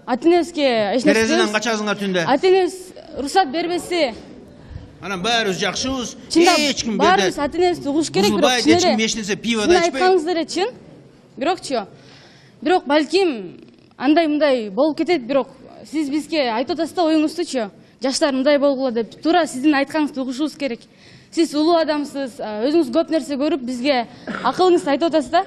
Ата-энебизге эч нерсе. Терезеден качасыңар түндө. Ата-энебиз уруксат бербесе. Анан баарыбыз жакшыбыз. Эч ким берди. Баарыбыз ата-энебизди угуш керек, бирок эч ким эч нерсе пиво да ичпей. Айтканыңыз деле чын. Бирок балким андай мындай болуп кетет, бирок сиз бизге айтып атасыз да оюңуздучу. Жаштар мындай болгула деп. Туура сиздин айтканыңызды угушубуз керек. Сиз улуу адамсыз, өзүңүз көп нерсе көрүп, бизге акылыңызды айтып атасыз да.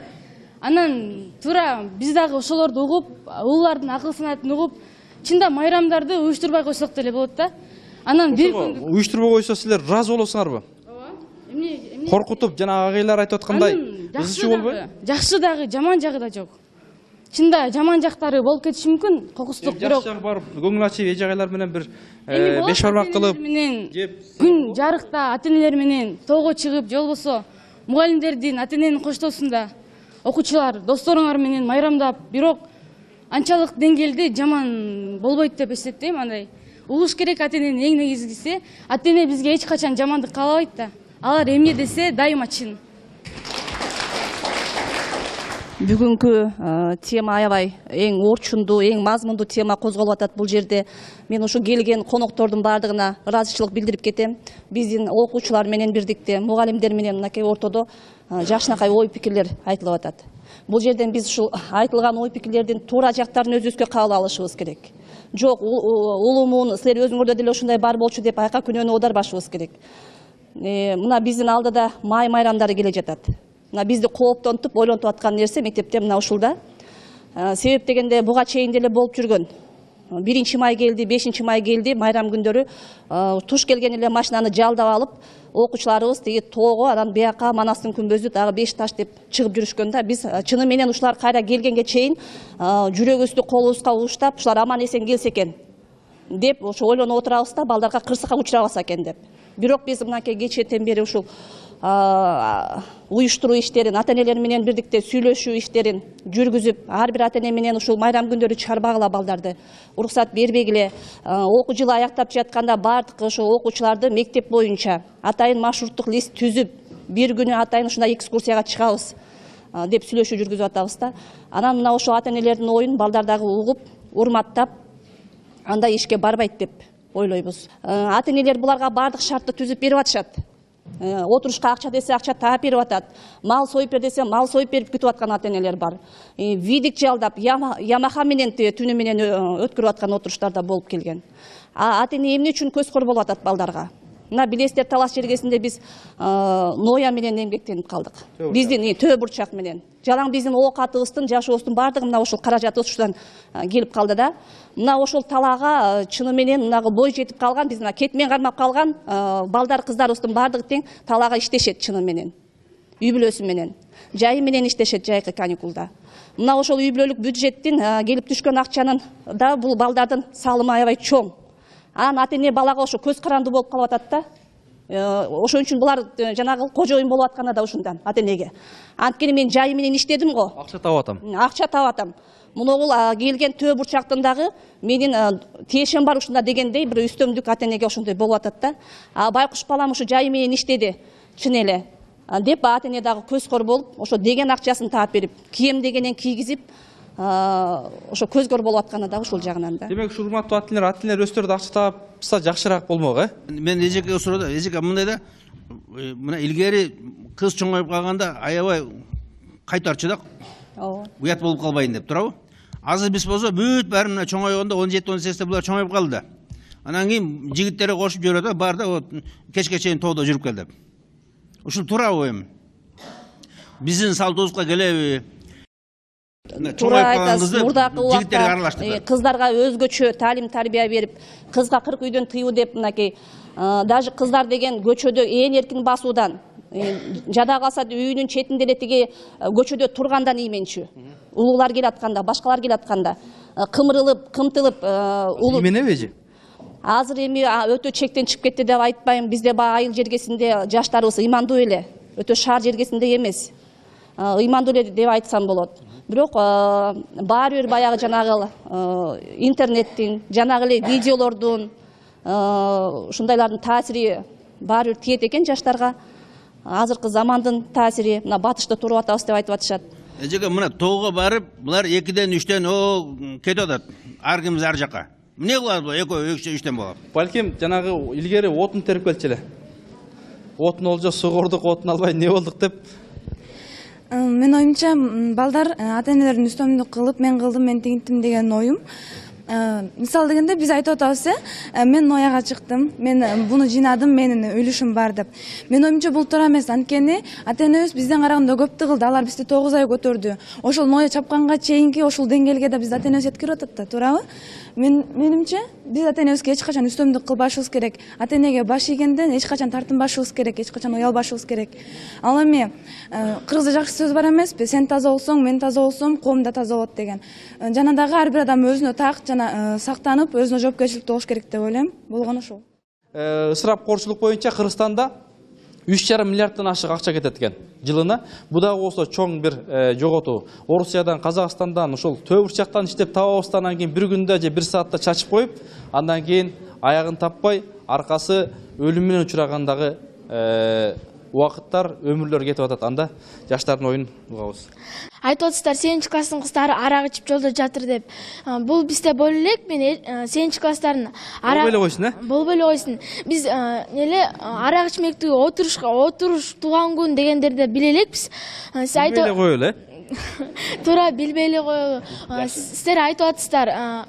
Анан туура биз дагы ошолорду угуп, улуулардын акыл санаатын угуп, чында майрамдарды уюштурбай койсок деле болот да. Анан бир күн уюштурбай койсо силер разы болосуңарбы? Ооба. Эмне коркутуп жана агайлар айтып аткандай ызчуу болбойбу? Жакшы дагы, жаман жагы да жок. Чында жаман жактары болуп кетиши мүмкүн, кокустук, бирок жакшы бар, көңүл ачып эже агайлар менен бир 5 бармак кылып, күн жарыкта ата-энелер менен тоого чыгып, же болбосо мугалимдердин ата-эненин коштоосунда окуучулар досторуңар менен майрамдап, бирок анчалык деңгээлде жаман болбойт деп эсептейм. Андай угуш керек ата-эненин эң негизгиси. Ата-эне бизге эч качан жамандык каалабайт да. Алар эмне десе дайыма чын. Бүгүнкү тема аябай эң орчундуу, эң мазмундуу тема козголуп атат бул жерде. Мен ушу келген коноктордун баардыгына ыраазычылык билдирип кетем. Биздин окуучулар менен бирдикте, мугалимдер менен мынакей ортодо жакшынакай ой пикирлер айтылып атат. Бул жерден биз ушул айтылган ой пикирлердин туура жактарын өзүбүзгө кабыл алышыбыз керек. Жок, улумун силер өзүңөрдө деле ушундай бар болчу деп айка күнөөнү оодарбашыбыз керек. Мына биздин алдыда май майрамдары келе жатат. Бизди кооптонтуп, ойлонтуп аткан нерсе мектепте мына ушулда. Себеп дегенде буга чейин деле болуп жүргөн. 1 май келди, 5 май келди, майрам күндөрү туш келген эле машинаны жалдап алып, окуучуларыбыз тиги тоого, анан бияка Манастын күмбөзү дагы 5 таш деп чыгып жүрүшкөн да. Биз чыны менен ушулар кайра келгенге чейин жүрөгүбүздү колубузга уштап, ушулар аман эсен келсе экен деп ошо ойлонуп отурабыз да, балдарга кырсыкка учурабаса экен деп. Бирок биз мынакей кечээден бери ушул уюштуруу иштерин, ата-энелер менен бирдикте сүйлөшүү иштерин жүргүзүп, ар бир ата-эне менен ушул майрам күндөрү чыгарбагыла балдарды, уруксат бербегиле. Окуу жылы аяктап жатканда бардык ошо окуучуларды мектеп боюнча атайын маршруттук лист түзүп, бир күнү атайын ушундай экскурсияга чыгабыз деп сүйлөшүү жүргүзүп атабыз да. Анан мына ошо ата-энелердин оюн балдар дагы угуп, урматтап, андай ишке барбайт деп ойлойбуз. Ата-энелер буларга бардык шартты түзүп берип атышат. Отурушка акча десе акча таап берип атат. Мал союп бер десе мал союп берип күтүп аткан ата-энелер бар. Видик жалдап, Ямаха менен түнү менен өткөрүп аткан отуруштар да болуп келген. Ата-эне эмне үчүн көзкор болуп атат балдарга? Мына билесиздер, Талас жергесинде биз ноя менен эмгектенип калдык. Биздин төө бурчак менен. Жалаң биздин оокатыбыздын, жашообуздун бардыгы мына ошол каражатыбыз ушудан келип калды да. Мына ошол талаага чыны менен мынагы бой жетип калган, биз мына кетмен кармап калган балдар, кыздарыбыздын бардыгы тең талаага иштешет чыны менен. Үй бүлөсү менен. Жайы менен иштешет жайкы каникулда. Мына ошол үй бүлөлүк бюджеттин келип түшкөн акчанын да бул балдардын салымы аябай чоң. Ата-эне балага ошо көз каранды болуп калып атат да. Ошон үчүн булар жанагы кожоюн болуп атканы да ушундан ата-энеге. Анткени мен жайы менен иштедим го. Акча таап атам. Акча таап атам. Муногул келген төө бурчактын дагы менин тиешем бар ушунда дегендей бир үстөмдүк ата-энеге ошондой болуп атат да. Байкуш балам ушу жайы менен иштеди, чын эле деп ата-эне дагы көзкор болуп, ошо деген акчасын таап берип, кийем дегенен кийгизип, ошо көзкор болуп атканы да ушул жагынан да. Демек, урматтуу ата-энелер өздөрү акча таапса жакшыраак болмок, Мен эжекеге сурады, эжеке мындай да, мына илгери кыз чоңоюп калганда аябай кайтарчу да. Уят болуп калбайын деп турабы? Азыр биз болсо бүт баары мына чоңойгондо 17-18-те булар чоңоюп калды да. Анан кийин жигиттерге кошуп жүрөт да, бар да кечке чейин тоодо жүрүп кел деп. Ушул туурабы эми? Биздин салтыбызга келеби? Туура айтасыз, мурдакы убакта кыздарга өзгөчө талим тарбия берип, кызга 40 үйдөн тыюу деп мынакей даже кыздар деген көчөдө ээн эркин басуудан жада калса үйүнүн четинде эле тиги көчөдө тургандан ийменчү. Улуулар келатканда, башкалар келатканда кымырылып, кымтылып Эмне эже? Азыр эми өтө чектен чыгып кетти деп айтпайм. Бизде айыл жергесинде жаштарыбыз ыймандуу эле, өтө шаар жергесинде эмес. Ыймандуу эле деп айтсам болот. Бирок баары бир баягы жанагы интернеттин, жанагы эле видеолордун, ушундайлардын таасири баары бир тиет экен жаштарга. Азыркы замандын таасири, мына батышта туруп атабыз деп айтып атышат. Эжеге мына тоого барып, булар 2-ден 3-тен кетип атат. Ар кимиз ар жака. Эмне кылат бул? Экөө 3-тен болот. Балким жанагы илгери отун терип келчү эле. Отун олжо сугурдук, отун албай не болдук деп. Мен оюмча балдар ата-энелерин үстөмдүк кылып, мен кылдым, мен тигинтим деген оюм. Мисалы дегенде биз айтып атабыз, мен нояга чыктым, мен буну жыйнадым, менин үлүшүм бар деп. Мен оюмча бул туура эмес, анткени ата-энебиз бизден караганда көп кылды, алар бизди 9 ай көтөрдү. Ошол ноя чапканга чейинки ошол деңгээлге да биз ата-энебиз жеткирип атат да, туурабы? Менимче биз ата-энебизге эч качан үстөмдүк кылбашыбыз керек. Ата-энеге баш ийгенден эч качан тартынбашыбыз керек, эч качан уялбашыбыз керек. Ал эми кыргызда жакшы сөз бар эмеспи? Сен таза болсоң, мен таза болсом, коом да таза болот деген. Жана дагы ар бир адам өзүнө так жана сактанып, өзүнө жоопкерчиликтүү болуш керек деп ойлойм. Болгону ошол. Ысырапкорчулук боюнча Кыргызстанда 3,5 миллиарддан ашык акча кетет экен жылына. Бу дагы болсо чоң бир жоготуу. Орусиядан, Казакстандан, ошол төбүр жактан иштеп табабыздан анан кийин бир күндө же бир саатта чачып коюп, андан кийин аягын таппай, аркасы өлүм менен учурагандагы убакыттар, өмүрлөр кетип атат. Анда жаштардын оюн угабыз. Айтып атсыздар, 7 класстын кыздары арак ичип жолдо жатыр деп. Бул бизде боло элек, мен 7 класстардын арак болбой эле койсун, болбой эле койсун. Биз арак ичмекти отуруш тууган күн дегендерди биле элекпиз. Сиз айтып эле коелу, туура билбей эле коелу. Сиздер айтып атсыздар,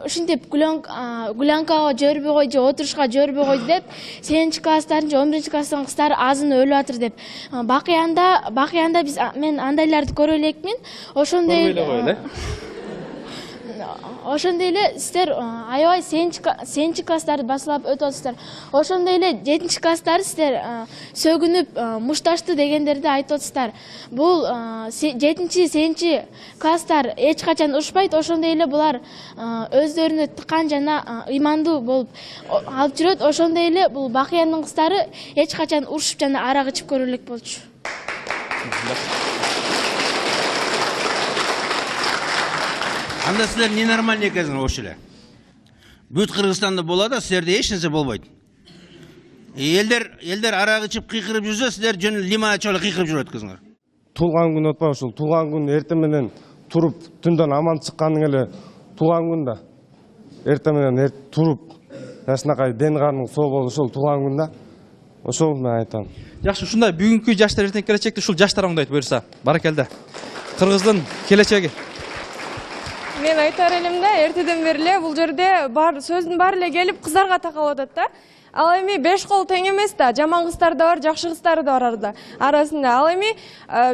ушинтип гулянкага жибербей кой же отурушка жибербей кой деп 7 класстардын же 11 класстын кыздары азын өлүп атыр деп. Бакыянда биз мен андайларды көрө элекмин. Ошондой эле сиздер аябай 7 класстарды басылап өтүп атасыздар. Ошондой эле 7 класстар сиздер сөгүнүп мушташты дегендерди айтып атасыздар. Бул 7-8 класстар эч качан урушпайт. Ошондой эле булар өздөрүнө тыккан жана ыймандуу болуп алып жүрөт. Ошондой эле бул Бакыяндын кыздары эч качан урушуп жана арак ичип көрө элек болчу. Анда сіздер ненормальный екенсіңдер осы эле. Бүт Кыргызстанда болады, сіздерде еш нәрсе болбойт. Елдер арак ичип кыйкырып жүрсө, сіздер жөн лимонад чоолу кыйкырып жүрөт кызыңар. Туулган күн өтпөй ошол туулган күн эртең менен туруп түндөн аман чыкканың эле туулган күндө. Эртең менен туруп жашынакай ден карның соо болуп ошол туулган күндө. Ошол мен айтам. Жакшы, ушундай бүгүнкү жаштар эртең келечекти ушул жаштар оңдойт буюрса. Баракелде. Кыргыздын келечеги. Мен айтар элем да, эртеден бери эле бул жерде сөздүн баары эле келип кыздарга такалып атат да. Ал эми 5 кол тең эмес да, жаман кыздар да бар, жакшы кыздар да бар арасында. Ал эми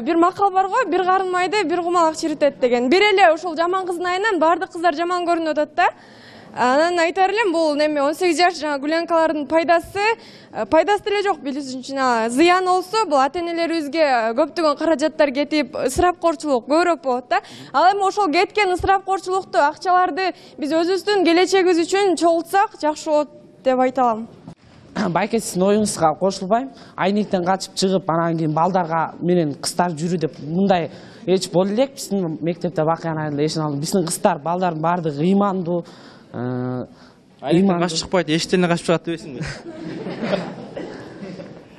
бир макал бар го, бир карын майды бир кумалак чиритет деген. Бир эле ошол жаман кыздын айынан баардык кыздар жаман көрүнүп атат да. Анан айтар элем, бул 18 жаш жана гулянкалардын пайдасы деле жок, билүүсүнчө зыян болсо, бул ата-энелерибизге көптөгөн каражаттар кетип, ысырапкорчулук көбүрөөк болот да. Ал эми ошол кеткен ысырапкорчулукту, акчаларды биз өзүбүздүн келечегибиз үчүн чогултсак, жакшы болот деп айта алам. Байке, сиздин оюңузга кошулбайм. Айнектен качып чыгып, анан кийин балдарга менен кыздар жүрү деп мындай эч боло элек. Биздин мектепте Бакыян айылында эшин алдым. Биздин кыздар, балдардын баардыгы ыймандуу. Айнектен качып чыкпайт, эшиктен качып чыгат дебейсиңби?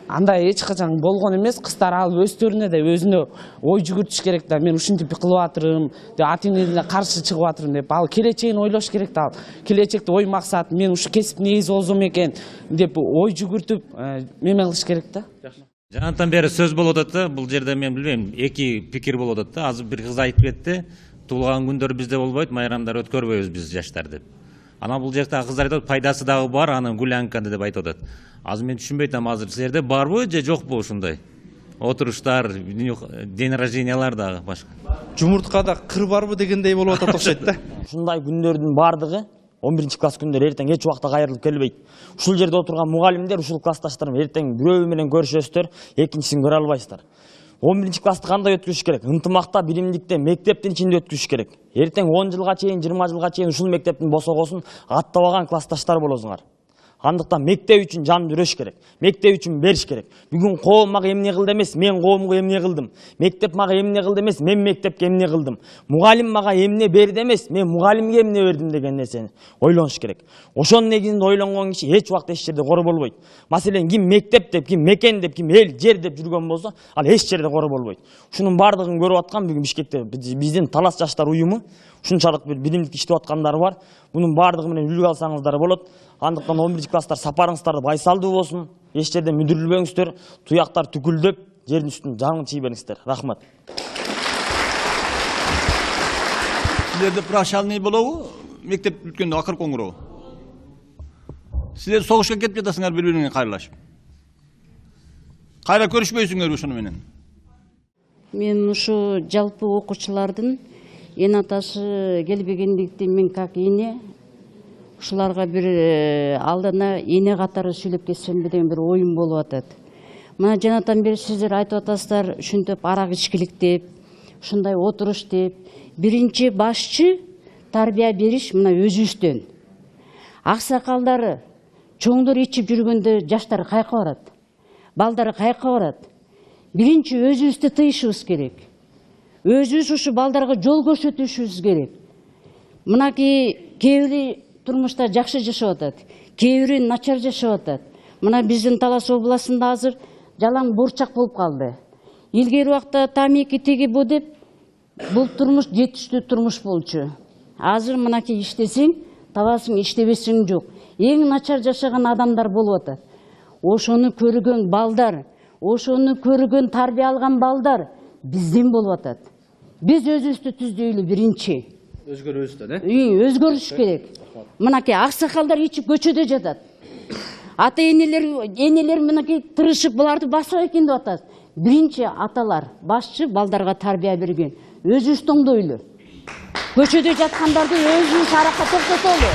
Андай эч качан болгон эмес. Кыздар алып өздөрүнө да өзүнө ой жүгүртүш керек да. Мен ушинтип кылып атырым, деп ата-энелерине каршы чыгып атырым деп. Ал келечегин ойлош керек да. Келечекте ой максат, мен ушу кесиптин ээси болсом экен деп ой жүгүртүп мемен кылыш керек да. Жанатан бери сөз болуп атат да, бул жерде мен билбейм, эки пикир болуп атат да. Азыр бир кыз айтып кетти, туулган күндөр бизде болбойт, майрамдар өткөрбөйбүз биз жаштар деп. Ана бул жакта кыздар айтат, пайдасы дагы бар, анын гулянка деп айтып атат. Азыр мен түшүнбөй атам, азыр силерде барбы же жокпу ушундай? отуруштар, день рождениялар дагы башка. Жумурткада кыр барбы дегендей болуп атат окшойт да. Ушундай күндөрдүн бардыгы 11 класс күндөрү эртең эч убакта кайрылып келбейт. Ушул жерде отурган мугалимдер, ушул классташтарым эртең бирөө менен көрүшөсүздөр, экинчисин көрө албайсыздар. 11 классты кандай өткүзүш керек? Ынтымакта, биримдикте, мектептин ичинде өткүзүш керек. Эртең 10 жылга чейин, 20 жылга чейин ушул мектептин босогосун аттабаган классташтар болосуңар. Андыктан мектеп үчүн жан жүрөш керек. Мектеп үчүн бериш керек. Бүгүн коом мага эмне кылды эмес, мен коомго эмне кылдым. Мектеп мага эмне кылды эмес, мен мектепке эмне кылдым. Мугалим мага эмне берди эмес, мен мугалимге эмне бердим деген нерсени ойлонуш керек. Ошонун негизинде ойлонгон киши эч убакта эч жерде кор болбойт. Маселен, ким мектеп деп, ким мекен деп, ким эл, жер деп жүргөн болсо, ал эч жерде кор болбойт. Ушунун бардыгын көрүп аткан бүгүн Бишкекте биздин Талас жаштар уюму ушунчалык бир биримдик иштеп аткандары бар. Мунун бардыгы менен үлгү алсаңыздар болот. Андыктан 11 класстар сапарыңыздар байсалдуу болсун. Эч жерден мүдүрүлбөңүздөр. Туяктар түкүлдөп, жердин үстүн жаңын чий бериңиздер. Рахмат. Силерде прощальный болобу? Мектеп бүткөндө акыр коңгуроо. Силер согушка кетип жатасыңар бири-бириңе кайрылашып. Кайра көрүшпөйсүңөр ушуну менен. Мен ушу жалпы окуучулардын эн атасы келбегендиктен мен как эне ушуларга бир алдына эне катары сүйлөп кетсемби деген бир оюм болуп атат. Мына жанатан бери сиздер айтып атасыздар, ушинтип арак ичкилик деп, ушундай отуруш деп. Биринчи башчы тарбия бериш мына өзүбүздөн. Аксакалдары чоңдор ичип жүргөндө жаштар кайка барат. Балдар кайка барат. Биринчи өзүбүздү тыйышыбыз керек. Өзүбүз ушу балдарга жол көрсөтүшүбүз керек. Мынаки кээ бири турмушта жакшы жашап атат, кээ бири начар жашап атат. Мына биздин Талас областында азыр жалаң бурчак болуп калды. Илгери убакта тамеки теги бу деп бул турмуш жетиштүү турмуш болчу. Азыр мынаки иштесең, табасың, иштебесең жок. Эң начар жашаган адамдар болуп атат. Ошону көргөн балдар, ошону көргөн тарбия алган балдар бизден болуп атат. Биз өзүбүздү түздөйлү биринчи. Өзгөрөбүздөн, өзгөрүш керек. Мынаки аксакалдар ичип көчөдө жатат. Ата энелер мынаки тырышып буларды басып экен деп атат. Биринчи аталар, башчы балдарга тарбия берген. Өзүбүз тоңдойлу. Көчөдө жаткандарды өзүбүз аракка токтотолу.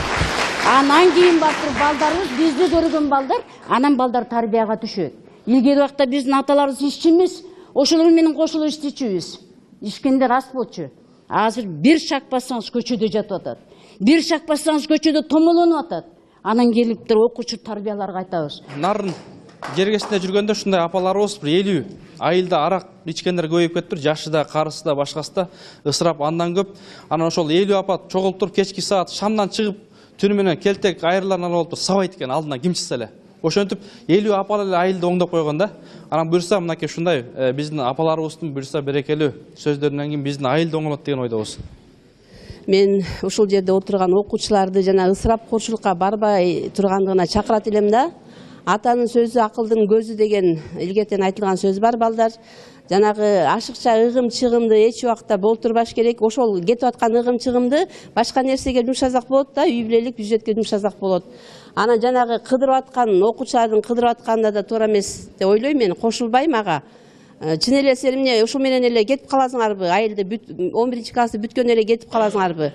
Анан кийин барып балдарыбыз, бизди көргөн балдар, анан балдар тарбияга түшөт. Илгери убакта биздин аталарыбыз ишчи эмес, ошолор менен кошулуп иштечүбүз. Ишкендер аз болчу. Азыр бир шак бассаңыз көчөдө жатып атат. Бир шак бассаңыз көчөдө томолонуп атат. Анан келиптир окуучу тарбияларга айтабыз. Нарын жергесинде жүргөндө ушундай апаларыбыз бир 50 айылда арак ичкендер көбөйүп кетиптир. Жашы да, карысы да, башкасы да ысырап андан көп. Анан ошол 50 апа чогулуп туруп кечки саат шамдан чыгып түнү менен келтек айырларын алып туруп сабайт экен алдына ким чыкса эле. Ошентип 50 апа эле айылды оңдоп койгон да. Анан буюрса мынакей ушундай биздин апаларыбыздын буюрса берекелүү сөздөрүнөн кийин биздин айылды оңолот деген ойдобуз. Мен ушул жерде отурган окуучуларды жана ысырапкорчулукка барбай тургандыгына чакырат элем да. Атанын сөзү акылдын көзү деген илгертен айтылган сөз бар балдар. Жанагы ашыкча ыгым-чыгымды эч убакта болтурбаш керек. Ошол кетип аткан ыгым-чыгымды башка нерсеге жумшасак болот да, үй бүлөлүк бюджетке жумшасак болот. Анан жанагы кыдырып аткан окуучулардын кыдырып атканында да туура эмес деп ойлойм мен, кошулбайм ага. Чын эле силер эмне ушул менен эле кетип каласыңарбы? Айылды 11 классты бүткөн эле кетип каласыңарбы?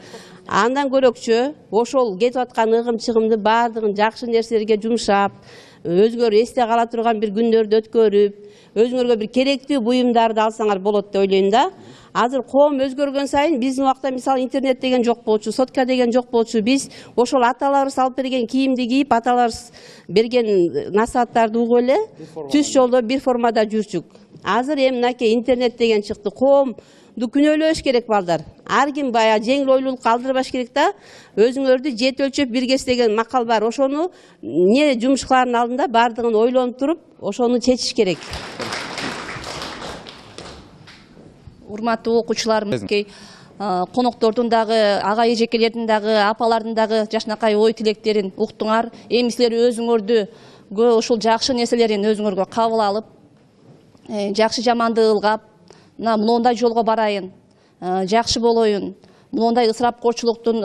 Андан көрөкчү ошол кетип аткан ыгым-чыгымды баардыгын жакшы нерселерге жумшап, өзгөр эсте кала турган бир күндөрдү өткөрүп, өзүңөргө бир керектүү буюмдарды алсаңар болот деп ойлойм да. Азыр коом өзгөргөн сайын биздин убакта мисалы интернет деген жок болчу, сотка деген жок болчу. Биз ошол аталарыбыз алып берген кийимди кийип, аталарыбыз берген насааттарды угуп эле түз жолдо бир формада жүрчүк. Азыр эми мынакей интернет деген чыкты. Коомду күнөөлөш керек балдар. Ар ким баягы жеңил ойлуулукка алдырбаш керек да. Өзүңөрдү жет өлчөп биргес деген макал бар. Ошону не жумуш кылардын алдында бардыгын ойлонуп туруп, ошону чечиш керек. Урматтуу окуучуларым, коноктордун дагы, ага эжекелердин дагы, апалардын дагы жашынакай ой тилектерин уктуңар. Эми силер өзүңөрдү ушул жакшы нерселерин өзүңөргө кабыл алып, жакшы жаманды ылгап, мындай жолго барайын, жакшы болоюн, мындай ысырапкорчулуктун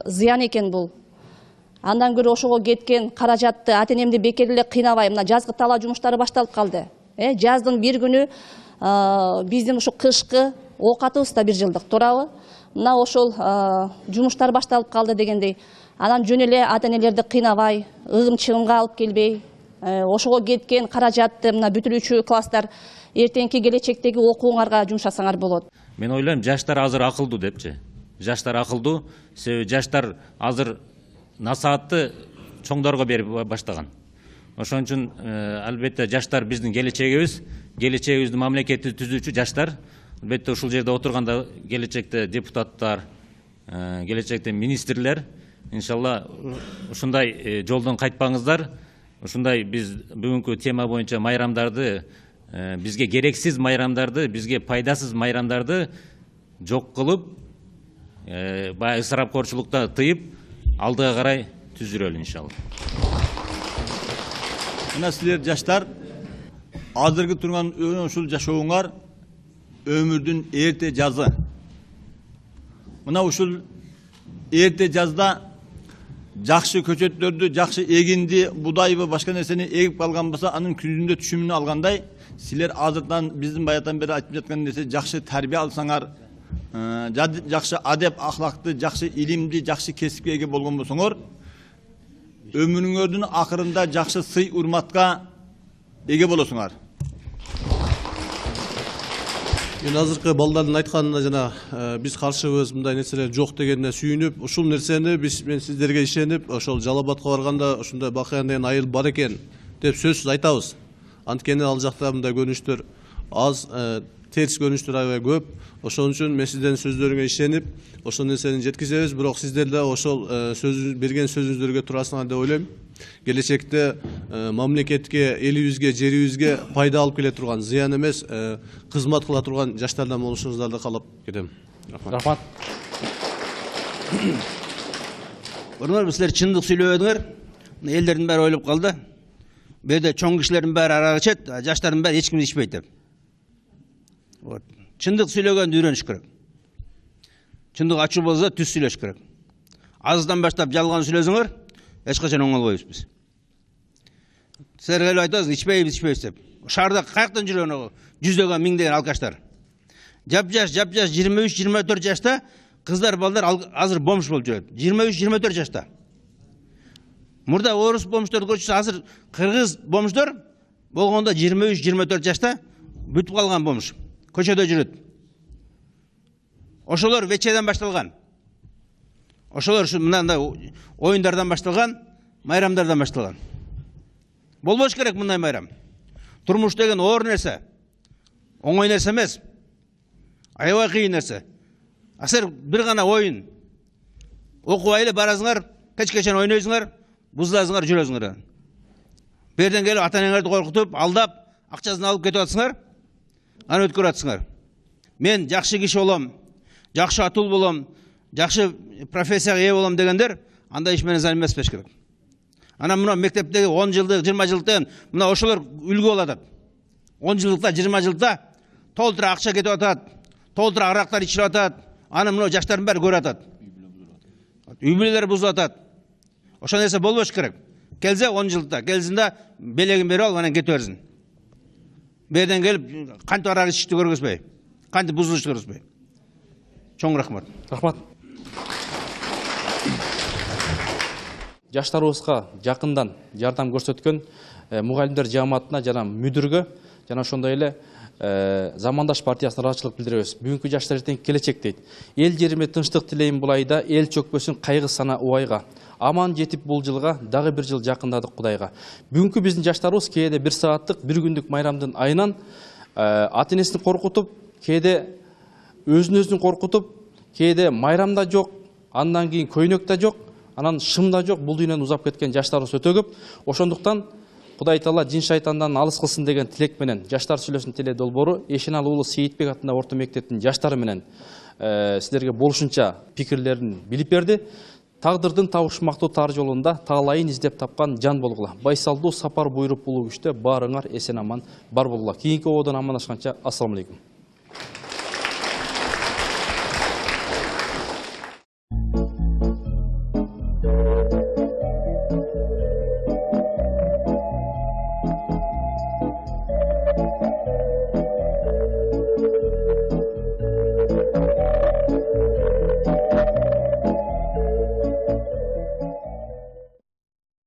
зыян экен бул. Андан көрө ошого кеткен каражатты ата-энемди бекер эле кыйнабай, мына жазгы талаа жумуштары башталып калды. Жаздын бир күнү биздин ушу кышкы оокатыбыз да 1 жылдык, туурабы? Мына ошол жумуштар башталып калды дегендей. Анан жөн эле ата-энелерди кыйнабай, ыгым-чыгымга алып келбей, ошого кеткен каражатты мына бүтүрүүчү класстар эртеңки келечектеги окууңарга жумшасаңар болот. Мен ойлойм, жаштар азыр акылдуу депчи. Жаштар акылдуу, себеби жаштар азыр насаатты чоңдорго берип баштаган. Ошон үчүн албетте жаштар биздин келечегибиз, келечегибизди мамлекетти түзүүчү жаштар. Албетте ушул жерде отурганда келечекте депутаттар, келечекте министрлер, иншалла ушундай жолдон кайтпаңыздар. Ушундай биз бүгүнкү тема боюнча майрамдарды, бизге керексиз майрамдарды, бизге пайдасыз майрамдарды жок кылып, баягы ысырапкорчулукта тыйып, алдыга карай түзүрөлү иншалла. Мына силер жаштар азыркы турган ушул жашооңар өмүрдүн эрте жазы. Мына ушул эрте жазда жакшы көчөттөрдү, жакшы эгинди, будайбы, башка нерсени эгип калган болсо, анын күзүндө түшүмүнө алгандай, силер азырдан биздин баягыдан бери айтып жаткан нерсе жакшы тарбия алсаңар, жакшы адеп ахлакты, жакшы илимди, жакшы кесипке эге болгон болсоңор, өмүрүңөрдүн акырында жакшы сый урматка эге болосуңар. Мен азыркы балдардын айтканына жана биз каршыбыз, мындай нерселер жок дегенине сүйүнүп, ушул нерсени мен сиздерге ишенип, ошол Жалал Абадка барганда ушундай бакыян деген айыл бар экен деп сөзсүз айтабыз. Анткени ал жакта мындай көрүнүштөр аз, терс көрүнүштөр аябай көп. Ошон үчүн мен сиздердин сөздөрүңө ишенип, ошол нерсени жеткизебиз, бирок сиздер да ошол берген сөзүңүздөргө турасыңар деп ойлойм. Келечекте мамлекетке, элибизге, жерибизге пайда алып келе турган, зыян эмес, кызмат кыла турган жаштардан болушуңуздарды каалап кетем. Рахмат. Көрүңөр, силер чындык сүйлөбөдүңөр. Элдердин баары ойлоп калды. Бу жерде чоң кишилердин баары арак ичет, жаштардын баары эч ким ичпейт деп. Вот. Чындык сүйлөгөндү үйрөнүш керек. Чындык ачуу болсо түз сүйлөш керек. Аздан баштап жалган сүйлөсөңөр, эч качан оңолбойбуз биз. Силер келип айтасыз, ичпейбиз деп. Шаарда каяктан жүргөн жүздөгөн, миңдеген алкаштар. Жап-жаш 23-24 жашта кыздар, балдар азыр бомж болуп жүрөт. 23-24 жашта. Мурда орус бомждорду көрсөтсө, азыр кыргыз бомждор болгондо 23-24 жашта бүтүп калган бомж. Көчөдө жүрөт. Ошолор вечеден башталган. Ошолор мындай оюндардан башталган, майрамдардан башталган. Болбош керек мындай майрам. Турмуш деген оор нерсе. Оңой нерсе эмес. Аябай кыйын нерсе. Асер бир гана оюн. Окубай эле барасыңар, кеч-кечен ойнойсуңар, бузласыңар, жүрөсүңөр. Берден келип ата-энеңерди коркутуп, алдап, акчасын алып кетип атсыңар, аны өткөрүп атсыңар. Мен жакшы киши болом, жакшы атул болом, жакшы профессияга ээ болом дегендер, андай иш менен займас керек. Ана мына мектептеги 10 жылдык, 20 жылдыктан мына ошолор үлгү алат. 10 жылдыкта, 20 жылдыкта толтура акча кетип атат, толтура арактар ичилип атат. Аны мына жаштардын баары көрүп атат. Үй бүлөлөр бузулуп атат. Ошол нерсе болбош керек. Келсе 10 жылдыкта, келсинде белегин берип алып анан кете берсин. Берден келип кантип арак ичишти көргөзбөй, кантип бузулушты көргөзбөй. Чоң рахмат. Рахмат. Жаштарыбызга жакындан жардам көрсөткөн мугалимдер жамаатына жана мүдүргө жана ошондой эле Замандаш партиясына ыраазычылык билдиребиз. Бүгүнкү жаштар эртеңки келечек дейт. Эл жериме тынчтык тилейм бул айда, эл чөкпөсүн кайгы сана убайга. Аман жетип бул жылга, дагы бир жыл жакындадык Кудайга. Бүгүнкү биздин жаштарыбыз кээде 1 сааттык, 1 күндүк майрамдын айынан ата-энесин коркутуп, кээде өзүн коркутуп, кээде майрамда жок, андан кийин көйнөктө жок, анан шымда жок, бул дүйнөнү узап кеткен жаштарыбыз өтө көп. Ошондуктан Кудай Таала жин шайтандан алыс кылсын деген тилек менен жаштар сүйлөсүн теле долбоору Эшеналы уулу Сейитбек атындагы орто мектептин жаштары менен силерге болушунча пикирлерин билип берди. Тагдырдын табышмактуу тар жолунда таалайын издеп тапкан жан болгула. Байсалдуу сапар буйруп улуу күчтө баарыңар эсен аман бар болгула. Кийинки ободон амандашканча ассаламу алейкум.